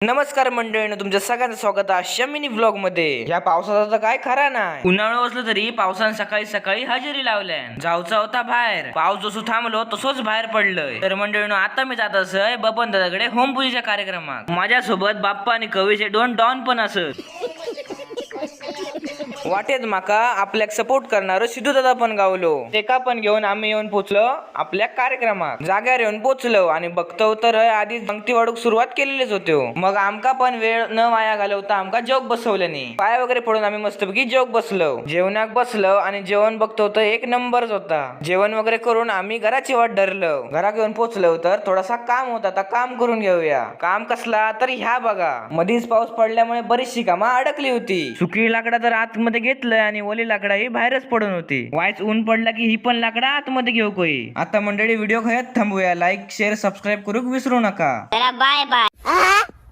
नमस्कार मंडळींनो, तुमच्या सगळ्यांचं स्वागत आहे शमिनी व्लॉग मध्ये. या पावसाचा तर काय खरा नाही. उन्हाळा असलं तरी पावसानं सकाळी सकाळी हजेरी लावल्या. जाऊचा होता बाहेर, पाऊस जसो थांबलो तसोच बाहेर पडलंय. तर मंडळींनो, आता मी जात असय बबन दादाकडे होमपूजेच्या कार्यक्रमात. माझ्यासोबत बाप्पा आणि कवीचे दोन डॉन पण असत. वाटेत माका आपल्याक सपोर्ट करणार सिद्धू दादा पण गावलो. तेका पण घेऊन आम्ही येऊन पोचलो आपल्या कार्यक्रमात. जाग्यावर येऊन पोचलो आणि बघतो तर आधी पंक्ती वाढूक सुरुवात केलेलीच होती. मग आमका पण वेळ न वाया घालवता आमका जोक बसवल्याने पाय वगैरे पडून आम्ही मस्तपैकी जोक बसलो. जेवणाक बसलो आणि जेवण बघतो तर एक नंबरच होता. जेवण वगैरे करून आम्ही घराची वाट धरलो. घरात येऊन पोचलो तर थोडासा काम होता, आता काम करून घेऊया. काम कसला तर ह्या बघा, मधीच पाऊस पडल्यामुळे बरीचशी कामं अडकली होती. सुकी लाकडा तर आतमध्ये घेतलंय आणि ओली लाकडा ही बाहेरच पडून होती. वाईच ऊन पडला की ही पण लाकडा आतमध्ये घेऊ कोई. आता मंडळी, व्हिडिओ खयात थांबूया. लाईक शेअर सबस्क्राईब करूक विसरू नका. Bye bye.